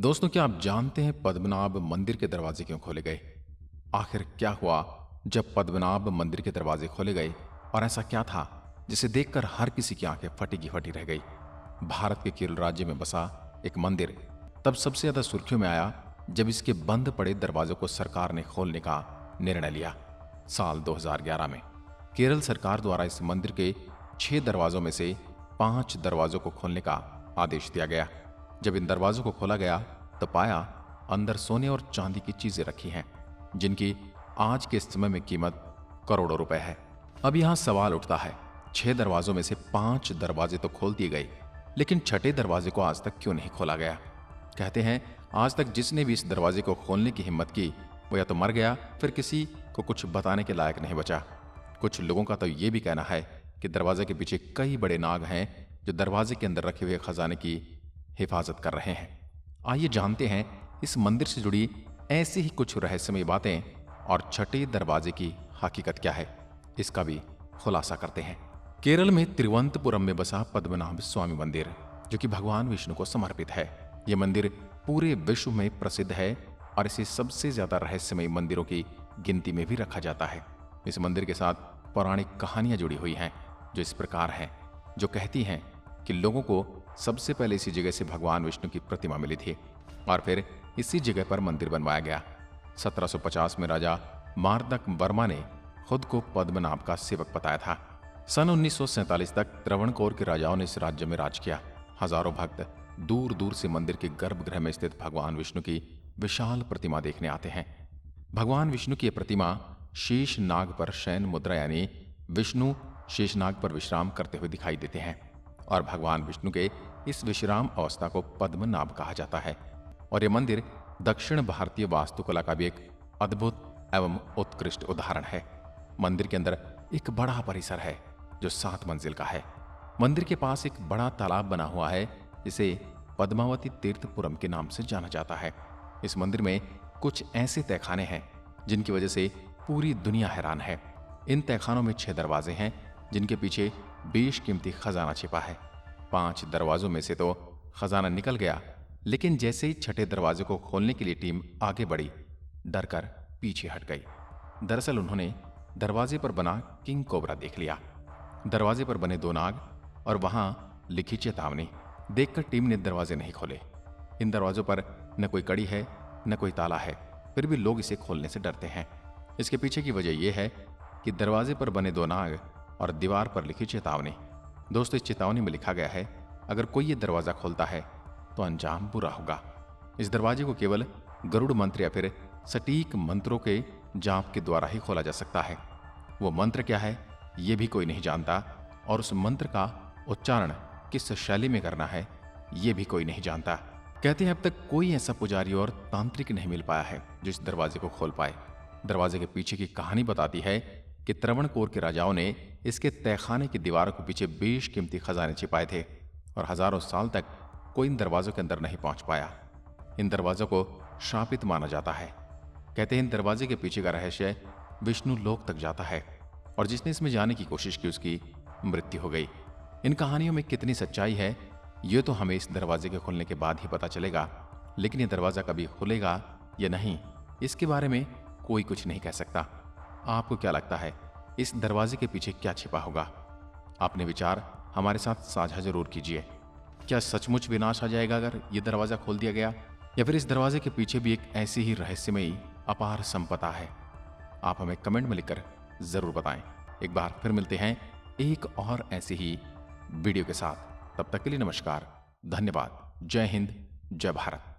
दोस्तों, क्या आप जानते हैं पद्मनाभ मंदिर के दरवाजे क्यों खोले गए? आखिर क्या हुआ जब पद्मनाभ मंदिर के दरवाजे खोले गए और ऐसा क्या था जिसे देखकर हर किसी की आंखें फटी की फटी रह गई? भारत के केरल राज्य में बसा एक मंदिर तब सबसे ज्यादा सुर्खियों में आया जब इसके बंद पड़े दरवाजों को सरकार ने खोलने का निर्णय लिया। साल 2011 में केरल सरकार द्वारा इस मंदिर के 6 दरवाजों में से 5 दरवाजों को खोलने का आदेश दिया गया। जब इन दरवाजों को खोला गया तो पाया अंदर सोने और चांदी की चीजें रखी हैं जिनकी आज के समय में कीमत करोड़ों रुपए है। अब यहां सवाल उठता है, 6 दरवाजों में से 5 दरवाजे तो खोल दिए गए, लेकिन छठे दरवाजे को आज तक क्यों नहीं खोला गया? कहते हैं आज तक जिसने भी इस दरवाजे को खोलने की हिम्मत की वो या तो मर गया, फिर किसी को कुछ बताने के लायक नहीं बचा। कुछ लोगों का तो ये भी कहना है कि दरवाजे के पीछे कई बड़े नाग हैं जो दरवाजे के अंदर रखे हुए खजाने की हिफाजत कर रहे हैं। आइए जानते हैं इस मंदिर से जुड़ी ऐसी ही कुछ रहस्यमयी बातें और छठे दरवाजे की हकीकत क्या है, इसका भी खुलासा करते हैं। केरल में तिरुवनंतपुरम में बसा पद्मनाभ स्वामी मंदिर, जो कि भगवान विष्णु को समर्पित है। यह मंदिर पूरे विश्व में प्रसिद्ध है और इसे सबसे ज्यादा रहस्यमयी मंदिरों की गिनती में भी रखा जाता है। इस मंदिर के साथ पौराणिक कहानियां जुड़ी हुई हैं जो इस प्रकार हैं, जो कहती हैं कि लोगों को सबसे पहले इसी जगह से भगवान विष्णु की प्रतिमा मिली थी और फिर इसी जगह पर मंदिर बनवाया गया। 1750 में राजा मार्दक वर्मा ने खुद को पद्मनाभ का सेवक बताया था। सन 1947 तक त्रावणकोर के राजाओं ने इस राज्य में राज किया। हजारों भक्त दूर दूर से मंदिर के गर्भगृह में स्थित भगवान विष्णु की विशाल प्रतिमा देखने आते हैं। भगवान विष्णु की यह प्रतिमा शेष नाग पर शयन मुद्रा यानी विष्णु शेषनाग पर विश्राम करते हुए दिखाई देते हैं और भगवान विष्णु के इस विश्राम अवस्था को पद्मनाभ कहा जाता है। और यह मंदिर दक्षिण भारतीय वास्तुकला का भी एक अद्भुत एवं उत्कृष्ट उदाहरण है। मंदिर के अंदर एक बड़ा परिसर है जो 7 मंजिल का है। मंदिर के पास एक बड़ा तालाब बना हुआ है जिसे पद्मावती तीर्थपुरम के नाम से जाना जाता है। इस मंदिर में कुछ ऐसे तहखाने हैं जिनकी वजह से पूरी दुनिया हैरान है। इन तहखानों में 6 दरवाजे हैं जिनके पीछे बेशकीमती खजाना छिपा है। 5 दरवाजों में से तो खजाना निकल गया, लेकिन जैसे ही छठे दरवाजे को खोलने के लिए टीम आगे बढ़ी, डरकर पीछे हट गई। दरअसल उन्होंने दरवाजे पर बना किंग कोबरा देख लिया। दरवाजे पर बने 2 नाग और वहां लिखी चेतावनी देखकर टीम ने दरवाजे नहीं खोले। इन दरवाजों पर न कोई कड़ी है न कोई ताला है, फिर भी लोग इसे खोलने से डरते हैं। इसके पीछे की वजह यह है कि दरवाजे पर बने 2 नाग और दीवार पर लिखी चेतावनी। दोस्तों, इस चेतावनी में लिखा गया है अगर कोई ये दरवाजा खोलता है तो अंजाम बुरा होगा। इस दरवाजे को केवल गरुड़ मंत्र या फिर सटीक मंत्रों के जाप के द्वारा ही खोला जा सकता है। वो मंत्र क्या है ये भी कोई नहीं जानता और उस मंत्र का उच्चारण किस शैली में करना है ये भी कोई नहीं जानता। कहते हैं अब तक कोई ऐसा पुजारी और तांत्रिक नहीं मिल पाया है जो इस दरवाजे को खोल पाए। दरवाजे के पीछे की कहानी बताती है कि त्रावणकोर के राजाओं ने इसके तहखाने की दीवारों के पीछे बेशकीमती खजाने छिपाए थे और हजारों साल तक कोई इन दरवाजों के अंदर नहीं पहुंच पाया। इन दरवाजों को शापित माना जाता है। कहते हैं इन दरवाजे के पीछे का रहस्य विष्णु लोक तक जाता है और जिसने इसमें जाने की कोशिश की उसकी मृत्यु हो गई। इन कहानियों में कितनी सच्चाई है ये तो हमें इस दरवाजे के खुलने के बाद ही पता चलेगा, लेकिन यह दरवाजा कभी खुलेगा या नहीं इसके बारे में कोई कुछ नहीं कह सकता। आपको क्या लगता है इस दरवाजे के पीछे क्या छिपा होगा? अपने विचार हमारे साथ साझा जरूर कीजिए। क्या सचमुच विनाश आ जाएगा अगर यह दरवाजा खोल दिया गया, या फिर इस दरवाजे के पीछे भी एक ऐसी ही रहस्यमयी अपार संपदा है? आप हमें कमेंट में लिखकर जरूर बताएं। एक बार फिर मिलते हैं एक और ऐसी ही वीडियो के साथ। तब तक के लिए नमस्कार, धन्यवाद, जय हिंद, जय भारत।